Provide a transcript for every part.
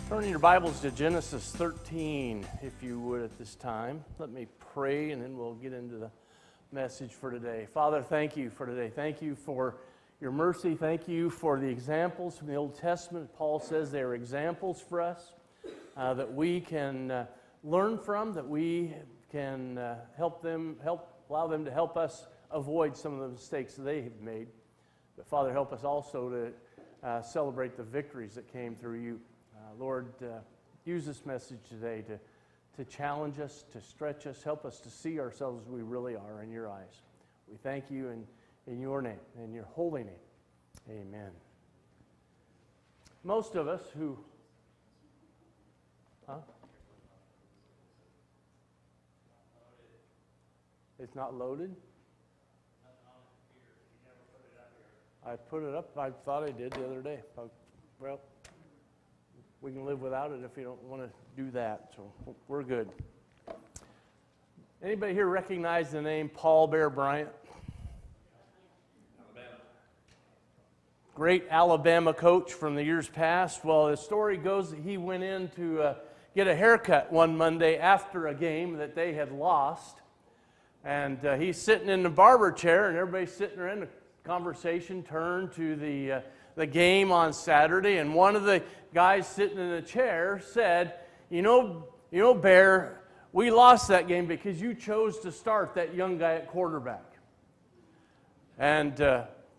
Turning your Bibles to Genesis 13, if you would, at this time. Let me pray, and then we'll get into the message for today. Father, thank you for today. Thank you for your mercy. Thank you for the examples from the Old Testament. Paul says they are examples for us that we can learn from, that we can allow them to help us avoid some of the mistakes that they have made. But Father, help us also to celebrate the victories that came through you. Lord, use this message today to challenge us, to stretch us, help us to see ourselves as we really are in your eyes. We thank you in your name, in your holy name. Amen. Most of us who... It's not loaded? I put it up. I thought I did the other day. Well, we can live without it if you don't want to do that, so we're good. Anybody here recognize the name Paul Bear Bryant? Alabama. Great Alabama coach from the years past. Well, the story goes that he went in to get a haircut one Monday after a game that they had lost. And he's sitting in the barber chair, and everybody's sitting there in the conversation turned to the game on Saturday, and one of the guys sitting in the chair said, you know, Bear, we lost that game because you chose to start that young guy at quarterback. And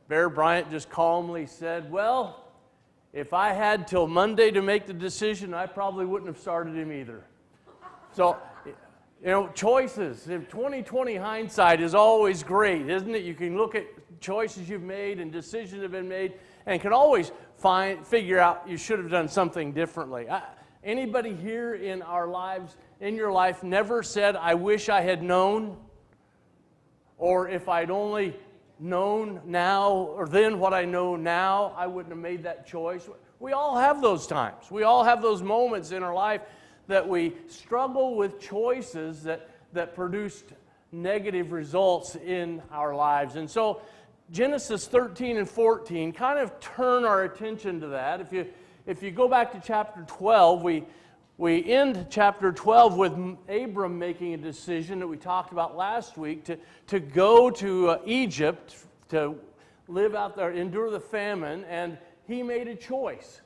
Bear Bryant just calmly said, well, if I had till Monday to make the decision, I probably wouldn't have started him either. So, choices. 20/20 hindsight is always great, isn't it? You can look at choices you've made and decisions that have been made and can always figure out you should have done something differently. Anybody here in our lives, in your life, never said, I wish I had known, or if I'd only known now, or then what I know now, I wouldn't have made that choice? We all have those times. We all have those moments in our life that we struggle with choices that produced negative results in our lives. And so Genesis 13 and 14 kind of turn our attention to that. If you go back to chapter 12, we end chapter 12 with Abram making a decision that we talked about last week to go to Egypt, to live out there, endure the famine, and he made a choice.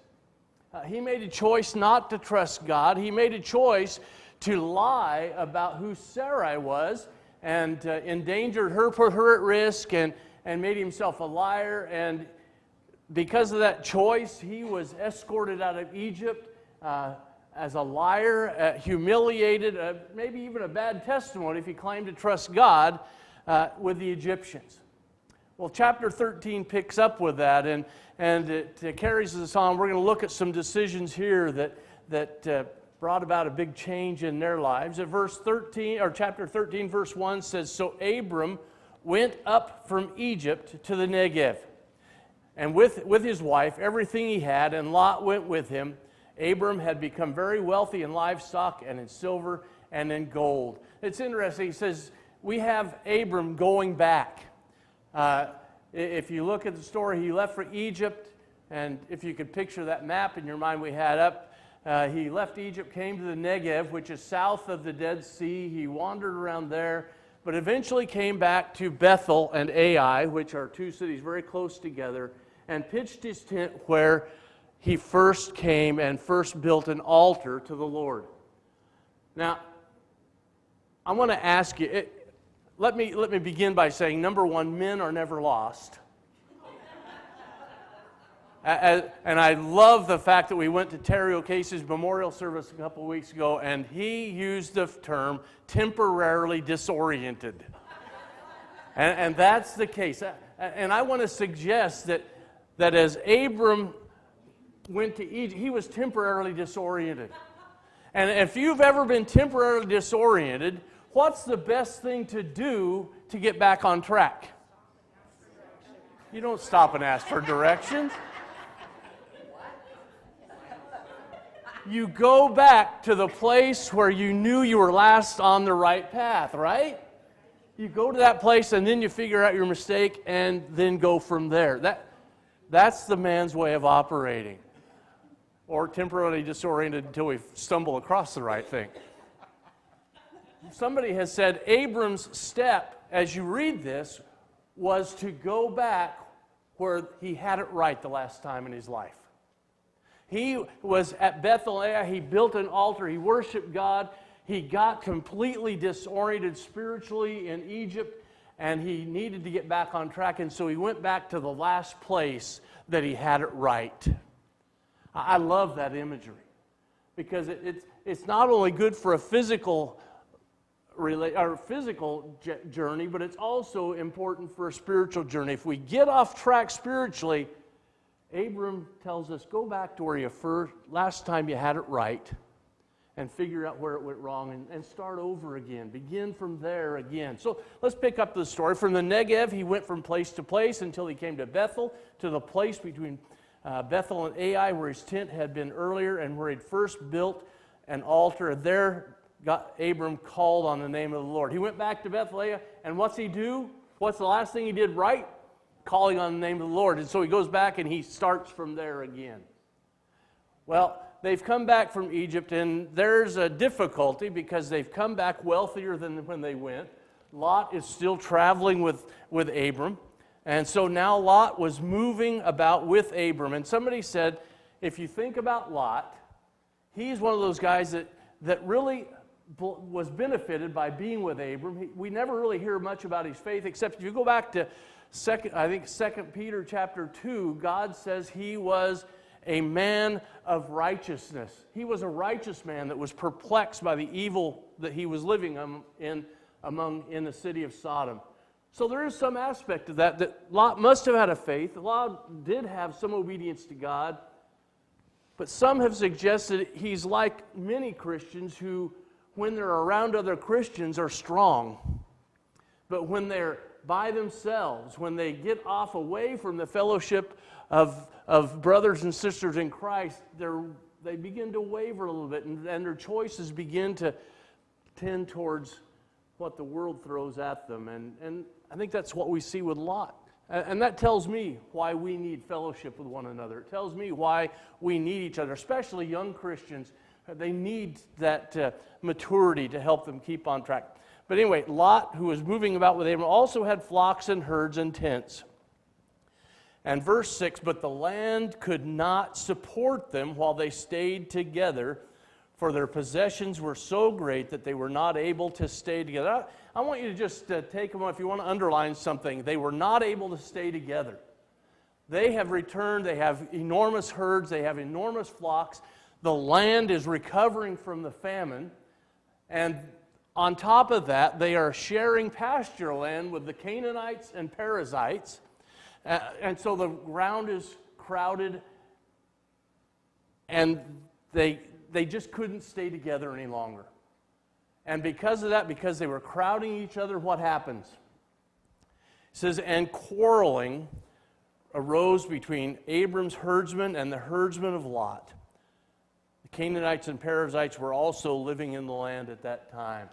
He made a choice not to trust God. He made a choice to lie about who Sarai was and endangered her, put her at risk, and made himself a liar. And because of that choice, he was escorted out of Egypt as a liar, humiliated, maybe even a bad testimony if he claimed to trust God with the Egyptians. Well, chapter 13 picks up with that, and it carries us on. We're going to look at some decisions here that brought about a big change in their lives. At chapter 13, verse 1 says, so Abram went up from Egypt to the Negev, and with his wife, everything he had, and Lot went with him. Abram had become very wealthy in livestock and in silver and in gold. It's interesting. He says, we have Abram going back. If you look at the story, he left for Egypt, and if you could picture that map in your mind we had up, he left Egypt, came to the Negev, which is south of the Dead Sea. He wandered around there, but eventually came back to Bethel and Ai, which are two cities very close together, and pitched his tent where he first came and first built an altar to the Lord. Now, I want to ask you, let me begin by saying, number one, men are never lost. And I love the fact that we went to Terry O'Casey's memorial service a couple of weeks ago, and he used the term temporarily disoriented. And that's the case. And I want to suggest that as Abram went to Egypt, he was temporarily disoriented. And if you've ever been temporarily disoriented, what's the best thing to do to get back on track? You don't stop and ask for directions. You go back to the place where you knew you were last on the right path, right? You go to that place and then you figure out your mistake and then go from there. That's the man's way of operating. or temporarily disoriented until we stumble across the right thing. Somebody has said Abram's step, as you read this, was to go back where he had it right the last time in his life. He was at Bethel. He built an altar. He worshiped God. He got completely disoriented spiritually in Egypt, and he needed to get back on track, and so he went back to the last place that he had it right. I love that imagery because it's not only good for a physical journey, but it's also important for a spiritual journey. If we get off track spiritually, Abram tells us, go back to where you last time you had it right and figure out where it went wrong and start over again. Begin from there again. So let's pick up the story. From the Negev, he went from place to place until he came to Bethel, to the place between Bethel and Ai, where his tent had been earlier and where he'd first built an altar. There, Abram called on the name of the Lord. He went back to Bethel, and what's he do? What's the last thing he did right? Calling on the name of the Lord. And so he goes back and he starts from there again. Well, they've come back from Egypt, and there's a difficulty because they've come back wealthier than when they went. Lot is still traveling with Abram. And so now Lot was moving about with Abram. And somebody said, if you think about Lot, he's one of those guys that really was benefited by being with Abram. We never really hear much about his faith, except if you go back to 2 Peter chapter 2, God says he was a man of righteousness. He was a righteous man that was perplexed by the evil that he was living in the city of Sodom. So there is some aspect of that Lot must have had a faith. Lot did have some obedience to God, but some have suggested he's like many Christians who, when they're around other Christians, are strong. But when they're by themselves, when they get off away from the fellowship of brothers and sisters in Christ, they begin to waver a little bit, and their choices begin to tend towards what the world throws at them. And I think that's what we see with Lot. And that tells me why we need fellowship with one another. It tells me why we need each other, especially young Christians. They need that maturity to help them keep on track. But anyway, Lot, who was moving about with Abram, also had flocks and herds and tents. And verse 6, but the land could not support them while they stayed together, for their possessions were so great that they were not able to stay together. I want you to just take a moment, if you want to underline something. They were not able to stay together. They have returned. They have enormous herds. They have enormous flocks. The land is recovering from the famine. And on top of that, they are sharing pasture land with the Canaanites and Perizzites. And so the ground is crowded, and they just couldn't stay together any longer. And because of that, because they were crowding each other, what happens? It says, and quarreling arose between Abram's herdsmen and the herdsmen of Lot. The Canaanites and Perizzites were also living in the land at that time.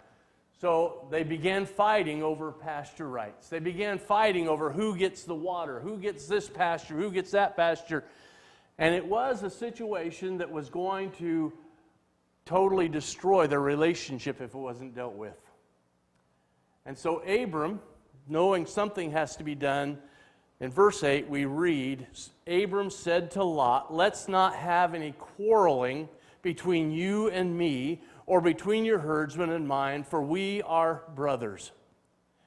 So they began fighting over pasture rights. They began fighting over who gets the water, who gets this pasture, who gets that pasture. And it was a situation that was going to totally destroy their relationship if it wasn't dealt with. And so Abram, knowing something has to be done, in verse 8 we read, Abram said to Lot, let's not have any quarreling between you and me, or between your herdsmen and mine, for we are brothers.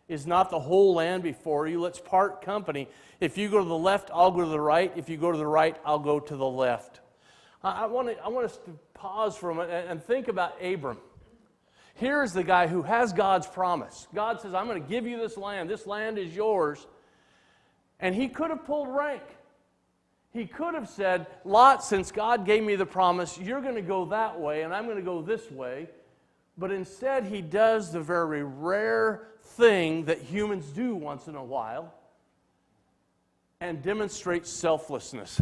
Is not the whole land before you? Let's part company. If you go to the left, I'll go to the right. If you go to the right, I'll go to the left. I want us to pause for a moment and think about Abram. Here is the guy who has God's promise. God says, I'm going to give you this land. This land is yours. And he could have pulled rank. He could have said, Lot, since God gave me the promise, you're going to go that way and I'm going to go this way. But instead, he does the very rare thing that humans do once in a while and demonstrates selflessness.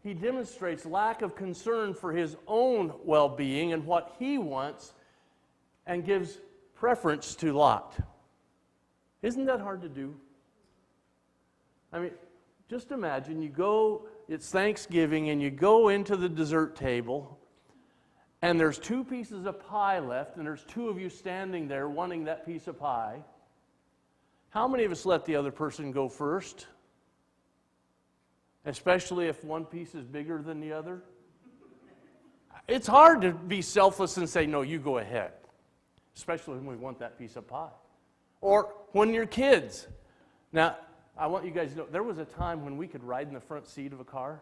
He demonstrates lack of concern for his own well-being and what he wants and gives preference to Lot. Isn't that hard to do? I mean, just imagine you it's Thanksgiving, and you go into the dessert table, and there's 2 pieces of pie left, and there's 2 of you standing there wanting that piece of pie. How many of us let the other person go first? Especially if one piece is bigger than the other? It's hard to be selfless and say, no, you go ahead. Especially when we want that piece of pie. Or when you're kids. Now, I want you guys to know, there was a time when we could ride in the front seat of a car.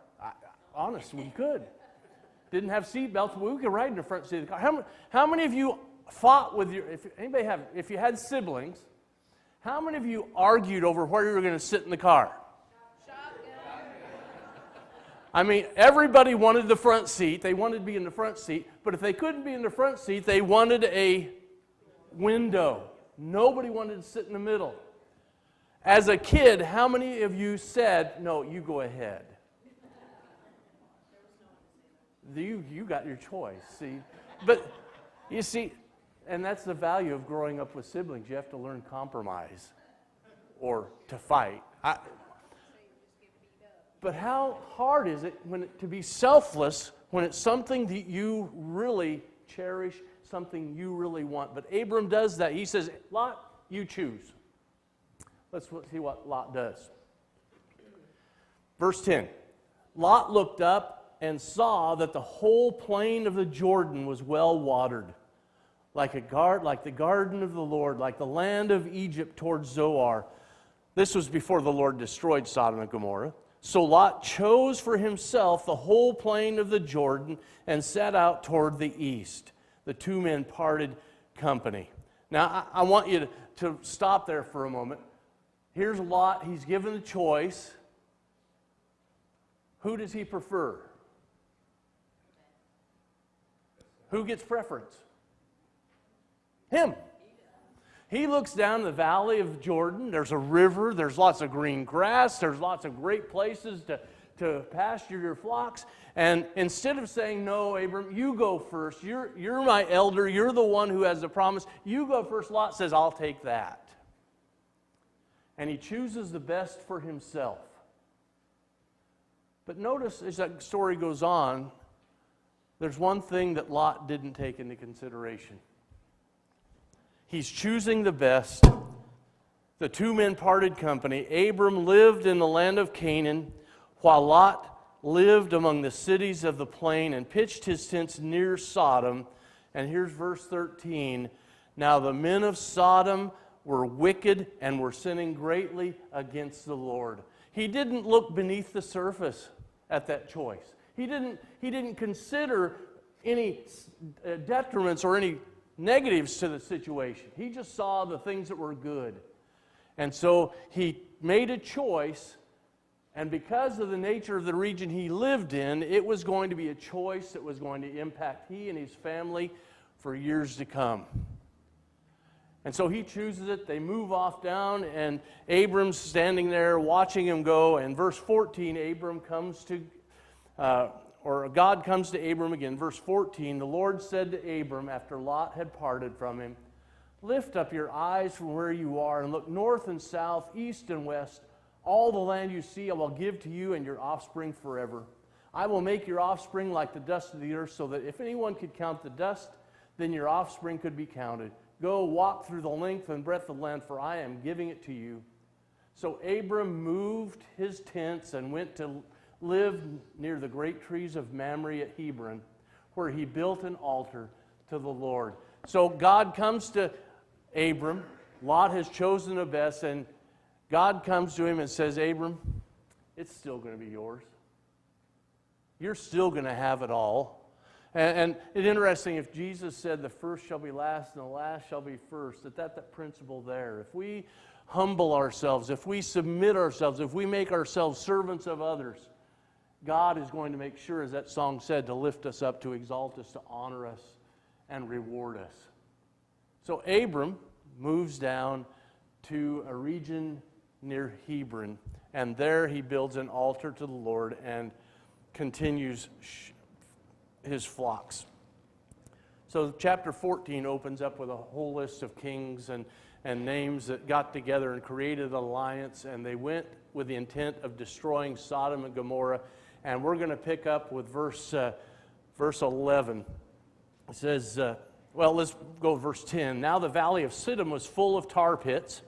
Honest, we could. Didn't have seat belts, but we could ride in the front seat of the car. How many of you fought with your, if you had siblings, how many of you argued over where you were going to sit in the car? I mean, everybody wanted the front seat. They wanted to be in the front seat. But if they couldn't be in the front seat, they wanted a window. Nobody wanted to sit in the middle. As a kid, how many of you said, no, you go ahead? You got your choice, see? But, you see, and that's the value of growing up with siblings. You have to learn compromise or to fight. But how hard is it to be selfless when it's something that you really cherish, something you really want? But Abram does that. He says, Lot, you choose. Let's see what Lot does. Verse 10. Lot looked up and saw that the whole plain of the Jordan was well watered, like the garden of the Lord, like the land of Egypt towards Zoar. This was before the Lord destroyed Sodom and Gomorrah. So Lot chose for himself the whole plain of the Jordan and set out toward the east. The 2 men parted company. Now, I want you to stop there for a moment. Here's Lot. He's given the choice. Who does he prefer? Who gets preference? Him. He looks down the valley of Jordan. There's a river. There's lots of green grass. There's lots of great places to pasture your flocks. And instead of saying, no, Abram, you go first. You're my elder. You're the one who has the promise. You go first. Lot says, I'll take that. And he chooses the best for himself. But notice as that story goes on, there's one thing that Lot didn't take into consideration. He's choosing the best. The 2 men parted company. Abram lived in the land of Canaan, while Lot lived among the cities of the plain and pitched his tents near Sodom. And here's verse 13. Now the men of Sodom were wicked and were sinning greatly against the Lord. He didn't look beneath the surface at that choice. He didn't consider any detriments or any negatives to the situation. He just saw the things that were good. And so he made a choice, and because of the nature of the region he lived in, it was going to be a choice that was going to impact he and his family for years to come. And so he chooses it. They move off down, and Abram's standing there watching him go. And verse 14, God comes to Abram again. Verse 14, the Lord said to Abram after Lot had parted from him, lift up your eyes from where you are and look north and south, east and west. All the land you see I will give to you and your offspring forever. I will make your offspring like the dust of the earth, so that if anyone could count the dust, then your offspring could be counted. Go walk through the length and breadth of the land, for I am giving it to you. So Abram moved his tents and went to live near the great trees of Mamre at Hebron, where he built an altar to the Lord. So God comes to Abram. Lot has chosen the best, and God comes to him and says, Abram, it's still going to be yours. You're still going to have it all. And it's interesting, if Jesus said the first shall be last and the last shall be first, that principle there. If we humble ourselves, if we submit ourselves, if we make ourselves servants of others, God is going to make sure, as that song said, to lift us up, to exalt us, to honor us, and reward us. So Abram moves down to a region near Hebron, and there he builds an altar to the Lord and continues his flocks. So chapter 14 opens up with a whole list of kings and names that got together and created an alliance, and they went with the intent of destroying Sodom and Gomorrah. and we're going to pick up with verse 11. It says, well, let's go to verse 10. Now the valley of Siddim was full of tar pits,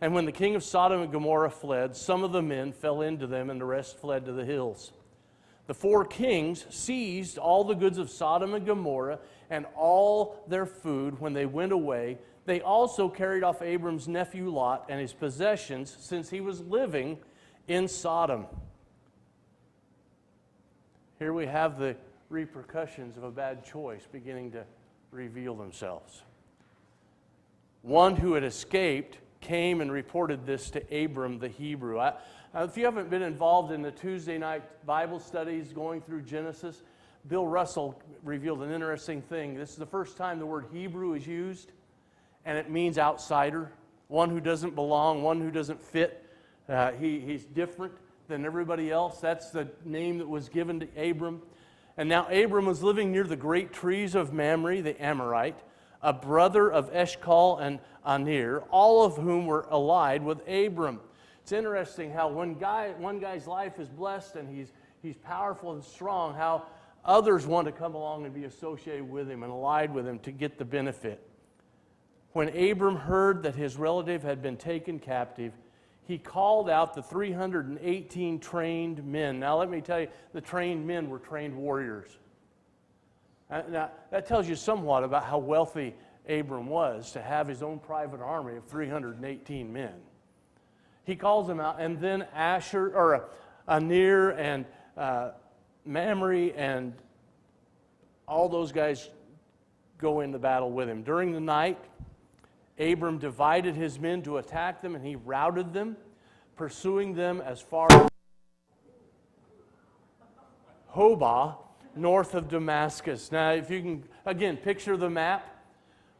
and when the king of Sodom and Gomorrah fled, some of the men fell into them, and the rest fled to the hills. The 4 kings seized all the goods of Sodom and Gomorrah and all their food when they went away. They also carried off Abram's nephew Lot and his possessions, since he was living in Sodom. Here we have the repercussions of a bad choice beginning to reveal themselves. One who had escaped came and reported this to Abram the Hebrew. If you haven't been involved in the Tuesday night Bible studies going through Genesis, Bill Russell revealed an interesting thing. This is the first time the word Hebrew is used, and it means outsider, one who doesn't belong, one who doesn't fit. He's different than everybody else. That's the name that was given to Abram. And now Abram was living near the great trees of Mamre, the Amorite, a brother of Eshcol and Aner, all of whom were allied with Abram. It's interesting how one guy's life is blessed and he's powerful and strong, how others want to come along and be associated with him and allied with him to get the benefit. When Abram heard that his relative had been taken captive, he called out the 318 trained men. Now let me tell you, the trained men were trained warriors. Now that tells you somewhat about how wealthy Abram was to have his own private army of 318 men. He calls them out, and then Aner and Mamre and all those guys go into battle with him. During the night, Abram divided his men to attack them, and he routed them, pursuing them as far as Hobah, north of Damascus. Now, if you can, again, picture the map.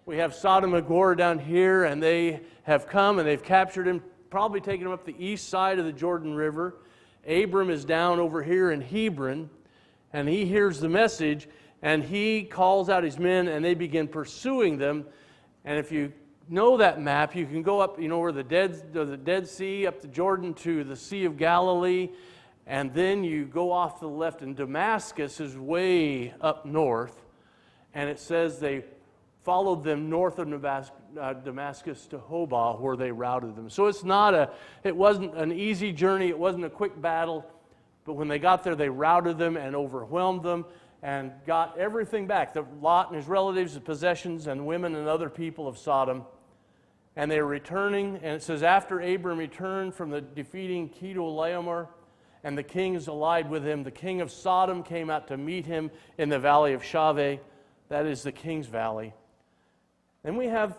We have Sodom and Gomorrah down here, and they have come and they've captured him, probably taken him up the east side of the Jordan River. Abram is down over here in Hebron, and he hears the message, and he calls out his men, and they begin pursuing them. And if you know that map, you can go up, where the Dead Sea, up the Jordan to the Sea of Galilee, and then you go off to the left, and Damascus is way up north, and it says they followed them north of Damascus to Hobah, where they routed them. So it wasn't an easy journey, it wasn't a quick battle, but when they got there, they routed them and overwhelmed them and got everything back, Lot and his relatives, the possessions, and women and other people of Sodom. And they were returning, and it says, after Abram returned from the defeating Kedorlaomer, and the kings allied with him, the king of Sodom came out to meet him in the valley of Shaveh, that is the king's valley. Then we have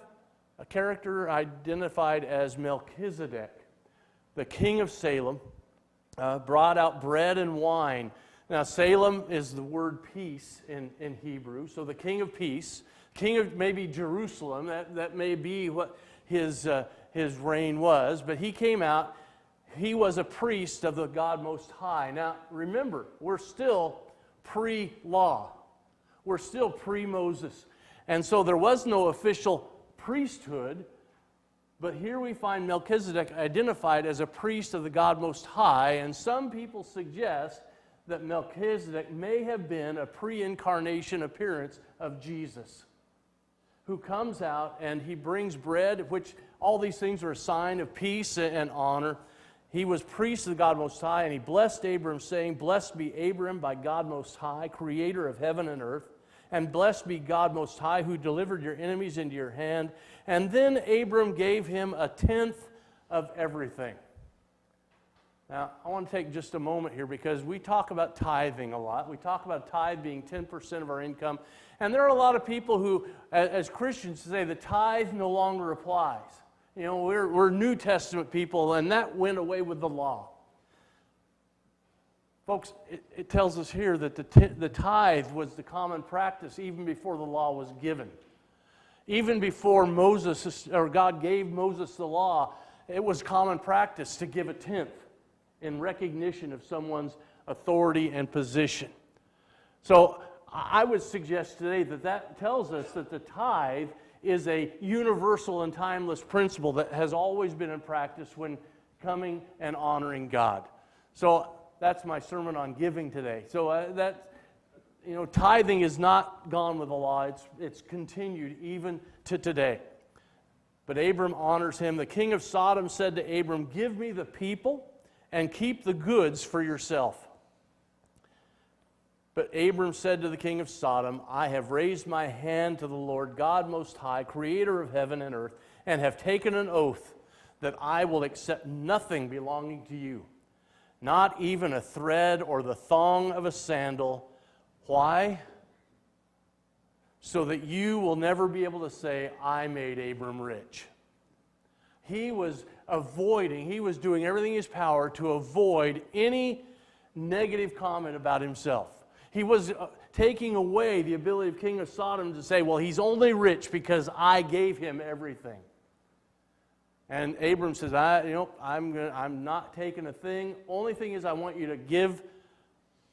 a character identified as Melchizedek. The king of Salem brought out bread and wine. Now, Salem is the word peace in Hebrew, so the king of peace, king of maybe Jerusalem, that may be what his reign was, but he came out. He was a priest of the God Most High. Now, remember, we're still pre-law. We're still pre-Moses. And so there was no official priesthood, but here we find Melchizedek identified as a priest of the God Most High, and some people suggest that Melchizedek may have been a pre-incarnation appearance of Jesus, who comes out and he brings bread, which all these things are a sign of peace and honor. He was priest of the God Most High, and he blessed Abram, saying, "Blessed be Abram by God Most High, creator of heaven and earth. And blessed be God Most High, who delivered your enemies into your hand." And then Abram gave him a tenth of everything. Now, I want to take just a moment here, because we talk about tithing a lot. We talk about tithe being 10% of our income. And there are a lot of people who, as Christians, say the tithe no longer applies. We're New Testament people, and that went away with the law. Folks, it tells us here that the tithe was the common practice even before the law was given. Even before God gave Moses the law, it was common practice to give a tenth in recognition of someone's authority and position. So I would suggest today that tells us that the tithe is a universal and timeless principle that has always been in practice when coming and honoring God. So that's my sermon on giving today. So tithing is not gone with the law. It's continued even to today. But Abram honors him. The king of Sodom said to Abram, "Give me the people and keep the goods for yourself." But Abram said to the king of Sodom, "I have raised my hand to the Lord God Most High, creator of heaven and earth, and have taken an oath that I will accept nothing belonging to you, not even a thread or the thong of a sandal." Why? So that you will never be able to say, "I made Abram rich." He was doing everything in his power to avoid any negative comment about himself. He was taking away the ability of King of Sodom to say, "Well, he's only rich because I gave him everything." And Abram says, I'm not taking a thing. Only thing is, I want you to give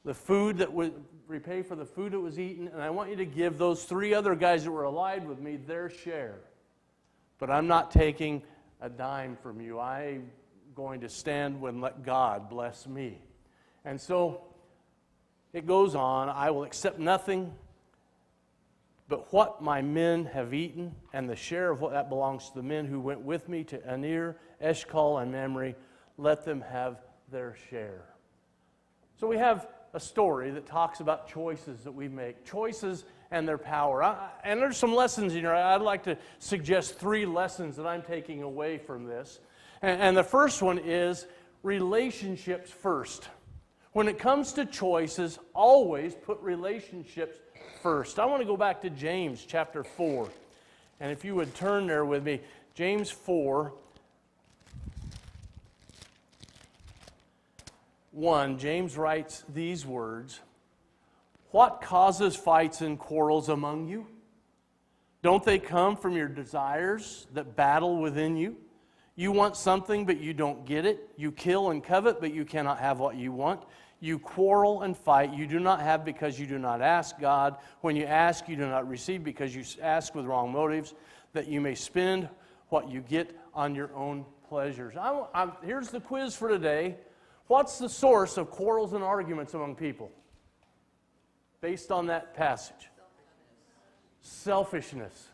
the food that was repay for the food that was eaten, and I want you to give those 3 other guys that were allied with me their share. But I'm not taking a dime from you. I'm going to stand and let God bless me. And so it goes on, "I will accept nothing but what my men have eaten, and the share of what that belongs to the men who went with me to Anir, Eshcol, and Mamre. Let them have their share." So we have a story that talks about choices that we make, choices and their power. And there's some lessons in here. I'd like to suggest 3 lessons that I'm taking away from this. And the first one is relationships first. When it comes to choices, always put relationships first. I want to go back to James chapter 4. And if you would turn there with me, James 4. 1, James writes these words, "What causes fights and quarrels among you? Don't they come from your desires that battle within you? You want something, but you don't get it. You kill and covet, but you cannot have what you want. You quarrel and fight. You do not have because you do not ask God. When you ask, you do not receive because you ask with wrong motives, that you may spend what you get on your own pleasures." Here's the quiz for today. What's the source of quarrels and arguments among people? Based on that passage. Selfishness.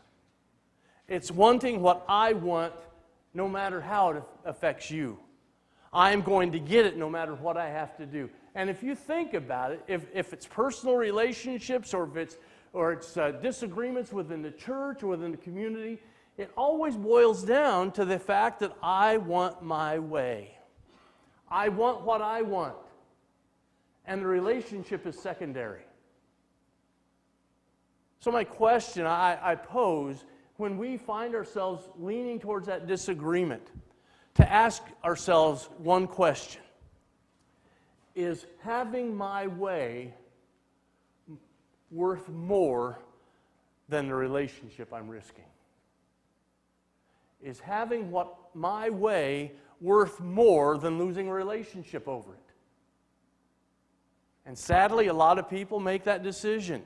It's wanting what I want no matter how it affects you. I'm going to get it no matter what I have to do. And if you think about it, if it's personal relationships or it's disagreements within the church or within the community, it always boils down to the fact that I want my way. I want what I want. And the relationship is secondary. So my question I pose, when we find ourselves leaning towards that disagreement, to ask ourselves one question: is having my way worth more than the relationship I'm risking? Is having my way worth more than losing a relationship over it? And sadly, a lot of people make that decision.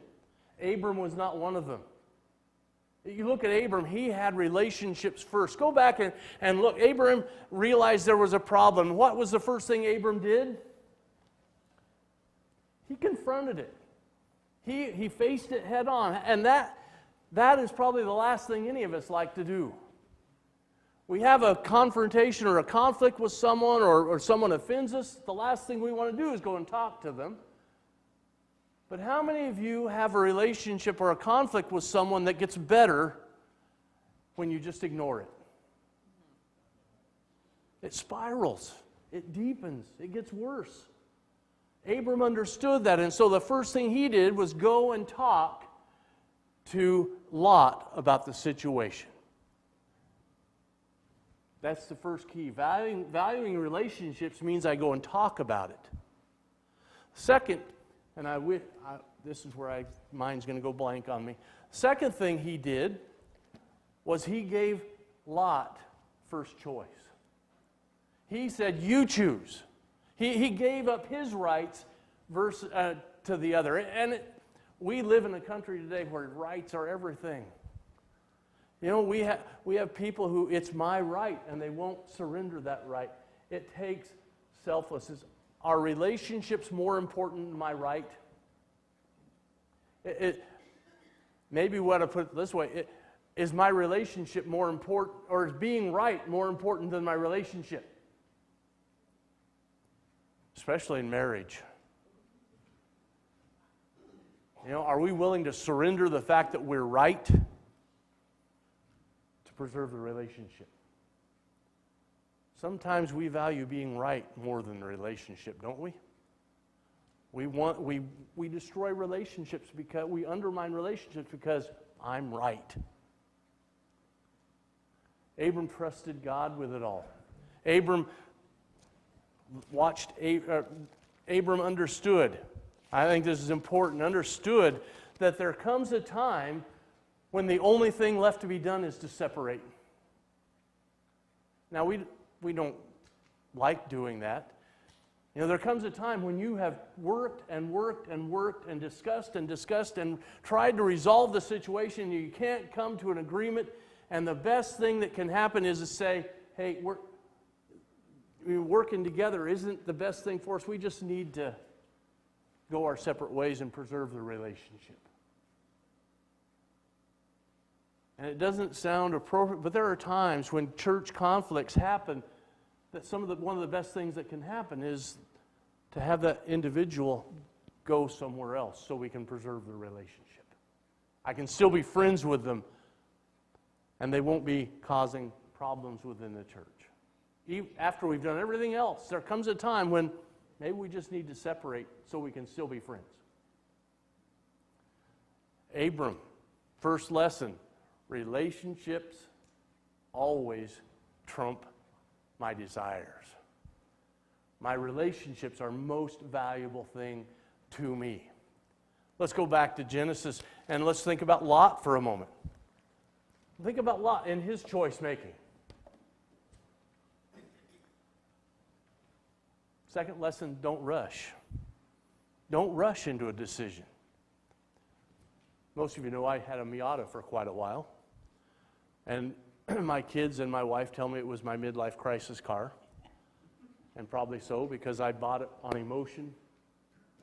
Abram was not one of them. You look at Abram, he had relationships first. Go back and look. Abram realized there was a problem. What was the first thing Abram did? He confronted it. He faced it head on. And that is probably the last thing any of us like to do. We have a confrontation or a conflict with someone, or someone offends us, the last thing we want to do is go and talk to them. But how many of you have a relationship or a conflict with someone that gets better when you just ignore it? It spirals. It deepens. It gets worse. Abram understood that, and so the first thing he did was go and talk to Lot about the situation. That's the first key. Valuing relationships means I go and talk about it. Second, and this is where mine's going to go blank on me. Second thing he did was he gave Lot first choice. He said, "You choose." He gave up his rights to the other. And we live in a country today where rights are everything. You know, we have people who, it's my right, and they won't surrender that right. It takes selflessness. Are relationships more important than my right? Maybe what I put it this way, is my relationship more important, or is being right more important than my relationship? Especially in marriage. You know, are we willing to surrender the fact that we're right to preserve the relationship? Sometimes we value being right more than the relationship, don't we? We destroy relationships because we undermine relationships because I'm right. Abram trusted God with it all. Abram understood. I think this is important. Understood that there comes a time when the only thing left to be done is to separate. Now, we don't like doing that. You know, there comes a time when you have worked and worked and worked and discussed and tried to resolve the situation, and you can't come to an agreement, and the best thing that can happen is to say, hey, working together isn't the best thing for us. We just need to go our separate ways and preserve the relationship. And it doesn't sound appropriate, but there are times when church conflicts happen that one of the best things that can happen is to have that individual go somewhere else so we can preserve the relationship. I can still be friends with them, and they won't be causing problems within the church. Even after we've done everything else, there comes a time when maybe we just need to separate so we can still be friends. Abram, first lesson, relationships always trump my desires. My relationships are most valuable thing to me. Let's go back to Genesis and let's think about Lot for a moment. Think about Lot and his choice making. Second lesson, don't rush. Don't rush into a decision. Most of you know I had a Miata for quite a while. And my kids and my wife tell me it was my midlife crisis car. And probably so, because I bought it on emotion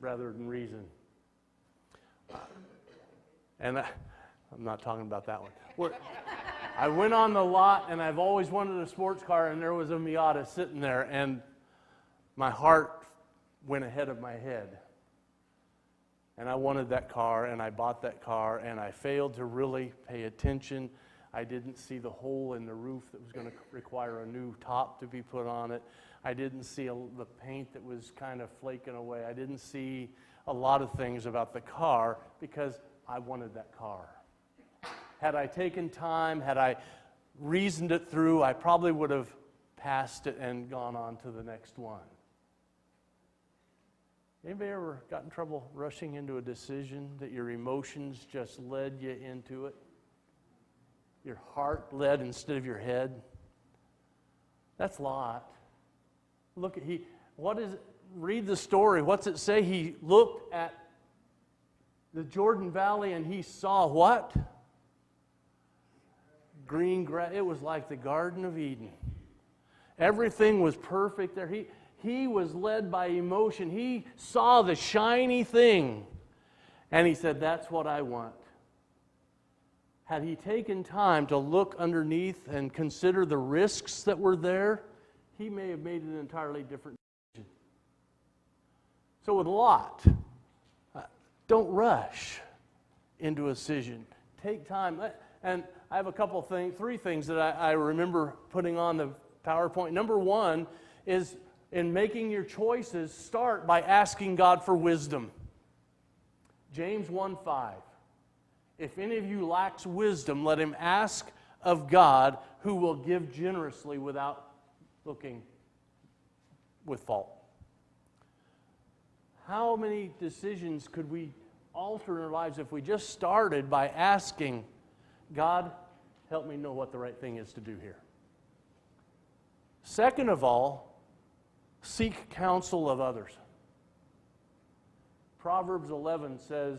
rather than reason. And I'm not talking about that one. I went on the lot, and I've always wanted a sports car, and there was a Miata sitting there, and my heart went ahead of my head. And I wanted that car, and I bought that car, and I failed to really pay attention. I didn't see the hole in the roof that was going to require a new top to be put on it. I didn't see the paint that was kind of flaking away. I didn't see a lot of things about the car because I wanted that car. Had I taken time, had I reasoned it through, I probably would have passed it and gone on to the next one. Anybody ever got in trouble rushing into a decision that your emotions just led you into it? Your heart led instead of your head? That's Lot. Look at read the story. What's it say? He looked at the Jordan Valley and he saw what? Green grass. It was like the Garden of Eden. Everything was perfect there. He was led by emotion. He saw the shiny thing, and he said, that's what I want. Had he taken time to look underneath and consider the risks that were there, he may have made an entirely different decision. So with Lot, don't rush into a decision. Take time. And I have three things that I remember putting on the PowerPoint. Number one is, in making your choices, start by asking God for wisdom. James 1:5. If any of you lacks wisdom, let him ask of God, who will give generously without looking with fault. How many decisions could we alter in our lives if we just started by asking, God, help me know what the right thing is to do here? Second of all, seek counsel of others. Proverbs 11 says,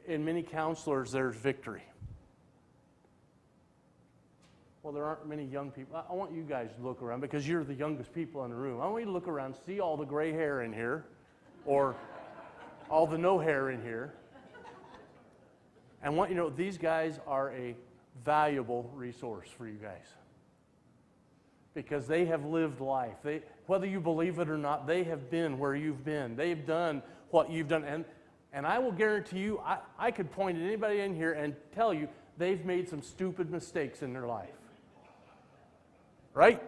in many counselors there's victory. Well, there aren't many young people. I want you guys to look around because you're the youngest people in the room. I want you to look around, see all the gray hair in here, or all the no hair in here. And want you to know these guys are a valuable resource for you guys. Because they have lived life. Whether you believe it or not, they have been where you've been. They've done what you've done. And I will guarantee you, I could point at anybody in here and tell you they've made some stupid mistakes in their life. Right?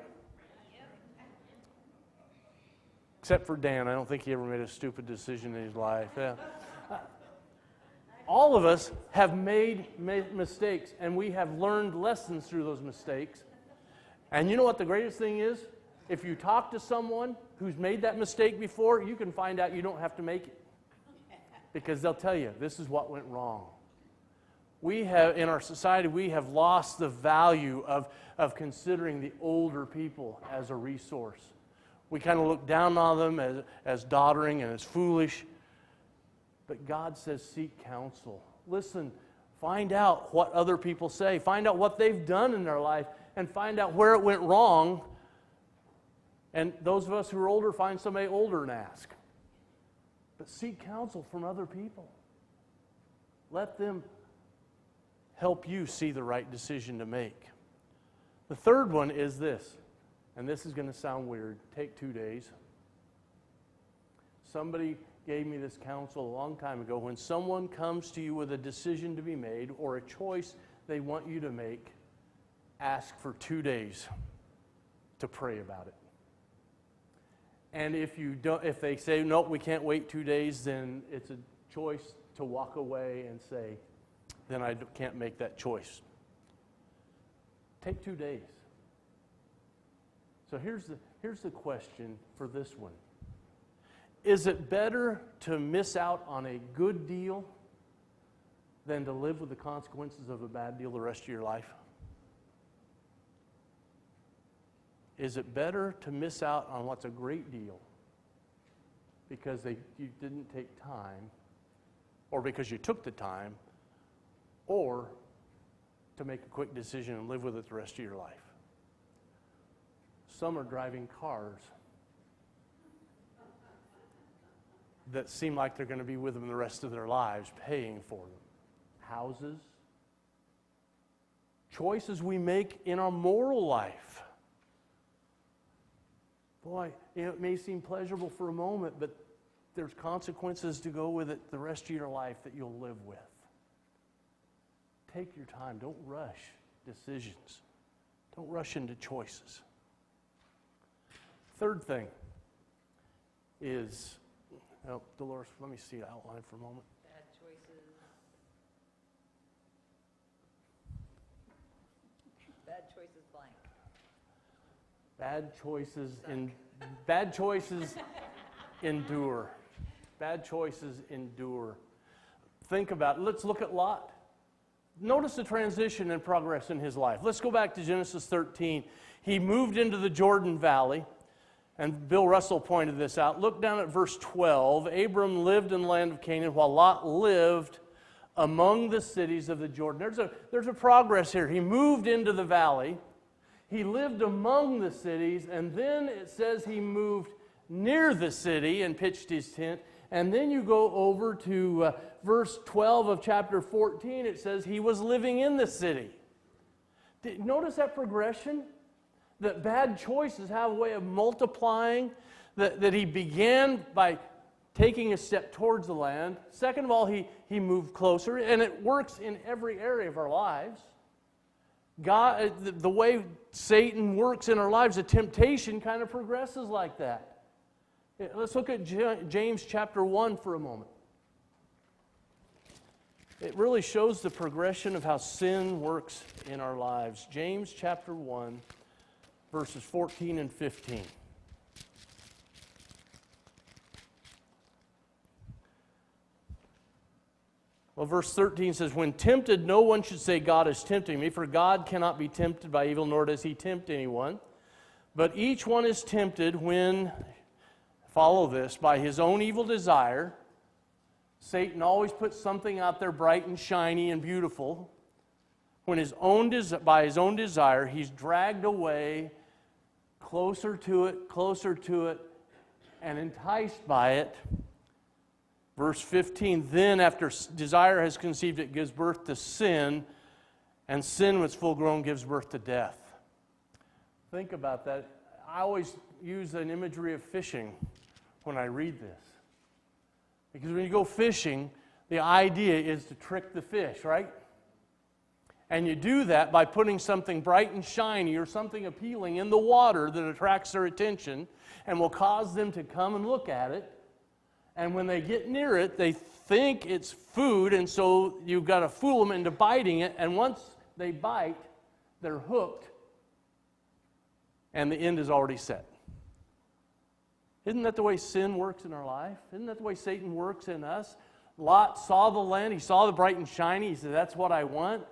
Except for Dan. I don't think he ever made a stupid decision in his life. Yeah. All of us have made mistakes, and we have learned lessons through those mistakes. And you know what the greatest thing is? If you talk to someone who's made that mistake before, you can find out you don't have to make it. Because they'll tell you, this is what went wrong. In our society, we have lost the value of considering the older people as a resource. We kind of look down on them as doddering and as foolish. But God says, seek counsel. Listen, find out what other people say. Find out what they've done in their life and find out where it went wrong. And those of us who are older, find somebody older and ask. But seek counsel from other people. Let them help you see the right decision to make. The third one is this, and this is going to sound weird. Take 2 days. Somebody gave me this counsel a long time ago. When someone comes to you with a decision to be made or a choice they want you to make, ask for 2 days to pray about it. And if they say, nope, we can't wait 2 days, then it's a choice to walk away and say, then I can't make that choice. Take 2 days. So here's the question for this one. Is it better to miss out on a good deal than to live with the consequences of a bad deal the rest of your life? Is it better to miss out on what's a great deal because you didn't take time, or because you took the time, or to make a quick decision and live with it the rest of your life? Some are driving cars that seem like they're going to be with them the rest of their lives, paying for them. Houses. Choices we make in our moral life. Boy, it may seem pleasurable for a moment, but there's consequences to go with it the rest of your life that you'll live with. Take your time. Don't rush decisions. Don't rush into choices. Third thing is, Dolores, let me see the outline for a moment. Bad choices. Bad choices blank. Bad choices endure. Bad choices endure. Think about it. Let's look at Lot. Notice the transition and progress in his life. Let's go back to Genesis 13. He moved into the Jordan Valley, and Bill Russell pointed this out. Look down at verse 12. Abram lived in the land of Canaan, while Lot lived among the cities of the Jordan. There's a progress here. He moved into the valley. He lived among the cities, and then it says he moved near the city and pitched his tent. And then you go over to verse 12 of chapter 14. It says he was living in the city. Notice that progression? That bad choices have a way of multiplying. That he began by taking a step towards the land. Second of all, he moved closer. And it works in every area of our lives. God, the way Satan works in our lives, the temptation kind of progresses like that. Let's look at James chapter 1 for a moment. It really shows the progression of how sin works in our lives. James chapter 1, verses 14 and 15. Well, verse 13 says, when tempted, no one should say, God is tempting me, for God cannot be tempted by evil, nor does he tempt anyone. But each one is tempted when, follow this, by his own evil desire. Satan always puts something out there bright and shiny and beautiful. when by his own desire, he's dragged away closer to it, and enticed by it. Verse 15, then after desire has conceived, it gives birth to sin, and sin, when it's full grown, gives birth to death. Think about that. I always use an imagery of fishing when I read this. Because when you go fishing, the idea is to trick the fish, right? And you do that by putting something bright and shiny or something appealing in the water that attracts their attention and will cause them to come and look at it. And when they get near it, they think it's food, and so you've got to fool them into biting it. And once they bite, they're hooked, and the end is already set. Isn't that the way sin works in our life? Isn't that the way Satan works in us? Lot saw the land, he saw the bright and shiny, he said, that's what I want.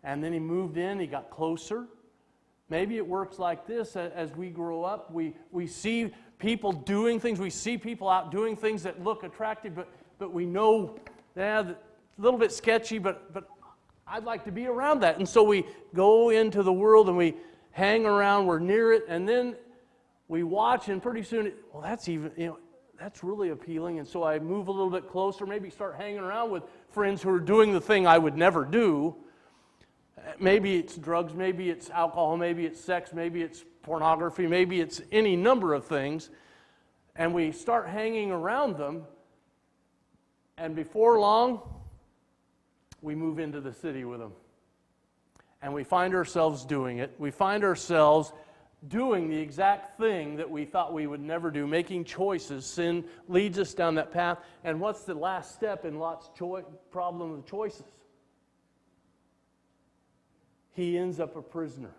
And then he moved in, he got closer. Maybe it works like this as we grow up. We see people doing things, we see people out doing things that look attractive, but we know, a little bit sketchy, but I'd like to be around that. And so we go into the world and we hang around, we're near it, and then we watch, and pretty soon, that's really appealing. And so I move a little bit closer, maybe start hanging around with friends who are doing the thing I would never do. Maybe it's drugs, maybe it's alcohol, maybe it's sex, maybe it's pornography, maybe it's any number of things. And we start hanging around them, and before long, we move into the city with them. And we find ourselves doing it. We find ourselves doing the exact thing that we thought we would never do, making choices. Sin leads us down that path. And what's the last step in Lot's problem of choices? He ends up a prisoner.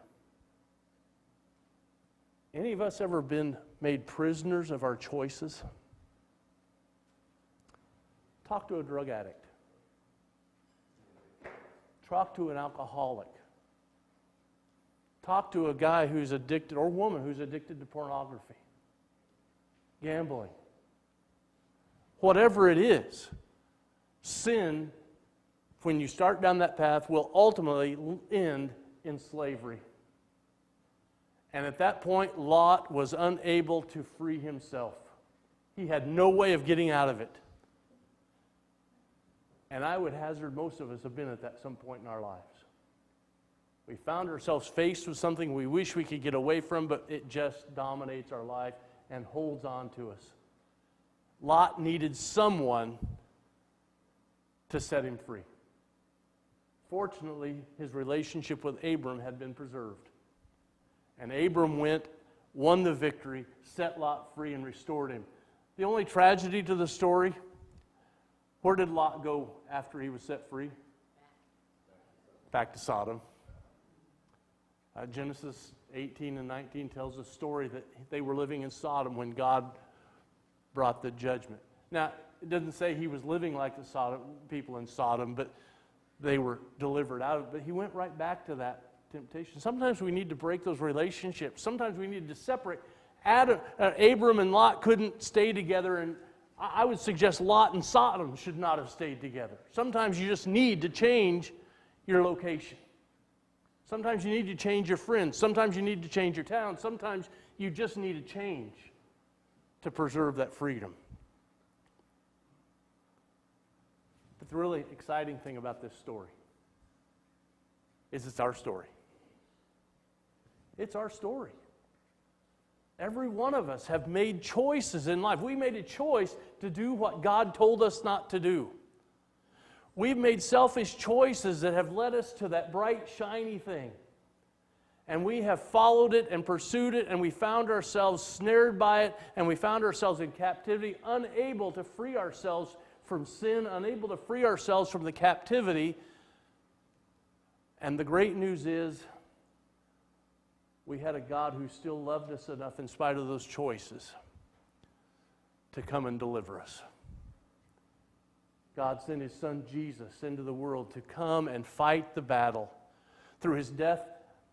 Any of us ever been made prisoners of our choices? Talk to a drug addict. Talk to an alcoholic. Talk to a guy who's addicted, or a woman who's addicted to pornography, gambling. Whatever it is, sin, when you start down that path, will ultimately end in slavery. And at that point, Lot was unable to free himself. He had no way of getting out of it. And I would hazard most of us have been at that some point in our lives. We found ourselves faced with something we wish we could get away from, but it just dominates our life and holds on to us. Lot needed someone to set him free. Fortunately, his relationship with Abram had been preserved. And Abram went, won the victory, set Lot free, and restored him. The only tragedy to the story, where did Lot go after he was set free? Back to Sodom. Genesis 18 and 19 tells a story that they were living in Sodom when God brought the judgment. Now, it doesn't say he was living like the people in Sodom, but they were delivered out of it. But he went right back to that temptation. Sometimes we need to break those relationships. Sometimes we need to separate. Abram and Lot couldn't stay together, and I would suggest Lot and Sodom should not have stayed together. Sometimes you just need to change your location. Sometimes you need to change your friends. Sometimes you need to change your town. Sometimes you just need to change to preserve that freedom. But the really exciting thing about this story is it's our story. It's our story. Every one of us have made choices in life. We made a choice to do what God told us not to do. We've made selfish choices that have led us to that bright, shiny thing. And we have followed it and pursued it, and we found ourselves snared by it, and we found ourselves in captivity, unable to free ourselves from sin, unable to free ourselves from the captivity. And the great news is, we had a God who still loved us enough in spite of those choices to come and deliver us. God sent His Son Jesus into the world to come and fight the battle. Through His death,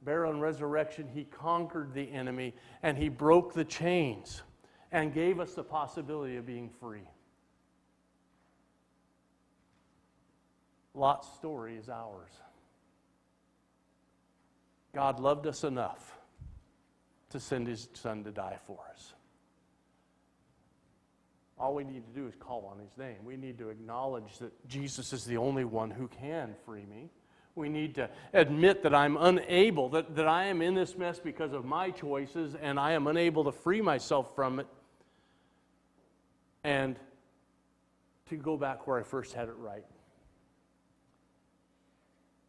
burial, and resurrection, He conquered the enemy, and He broke the chains and gave us the possibility of being free. Lot's story is ours. God loved us enough to send His Son to die for us. All we need to do is call on His name. We need to acknowledge that Jesus is the only one who can free me. We need to admit that I'm unable, that I am in this mess because of my choices, and I am unable to free myself from it. And to go back where I first had it right.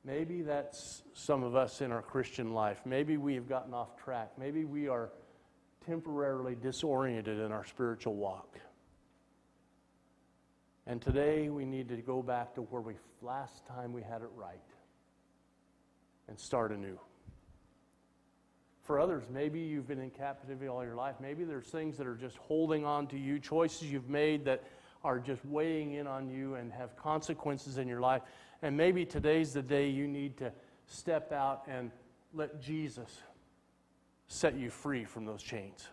Maybe that's some of us in our Christian life. Maybe we have gotten off track. Maybe we are temporarily disoriented in our spiritual walk. And today we need to go back to where last time we had it right and start anew. For others, maybe you've been in captivity all your life. Maybe there's things that are just holding on to you, choices you've made that are just weighing in on you and have consequences in your life. And maybe today's the day you need to step out and let Jesus set you free from those chains.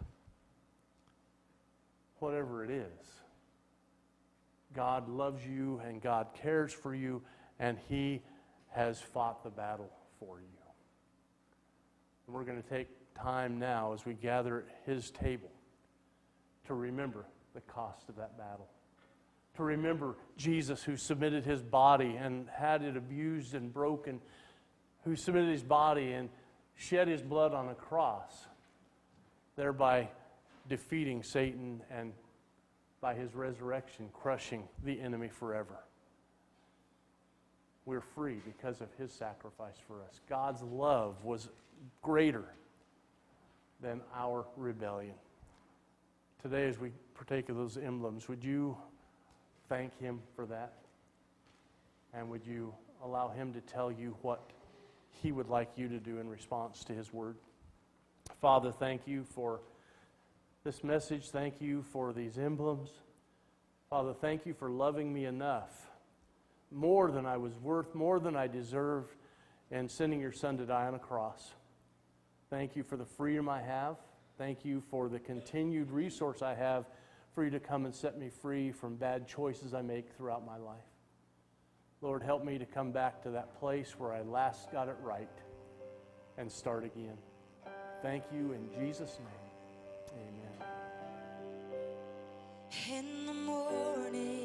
Whatever it is, God loves you and God cares for you, and He has fought the battle for you. And we're going to take time now as we gather at His table to remember the cost of that battle. To remember Jesus, who submitted His body and had it abused and broken, who submitted His body and shed His blood on a cross, thereby defeating Satan and by His resurrection crushing the enemy forever. We're free because of His sacrifice for us. God's love was greater than our rebellion. Today, as we partake of those emblems, would you thank Him for that? And would you allow Him to tell you what He would like you to do in response to His word? Father, thank you for this message. Thank you for these emblems. Father, thank you for loving me enough, more than I was worth, more than I deserved, and sending your Son to die on a cross. Thank you for the freedom I have. Thank you for the continued resource I have for you to come and set me free from bad choices I make throughout my life. Lord, help me to come back to that place where I last got it right and start again. Thank you in Jesus' name. Amen. In the morning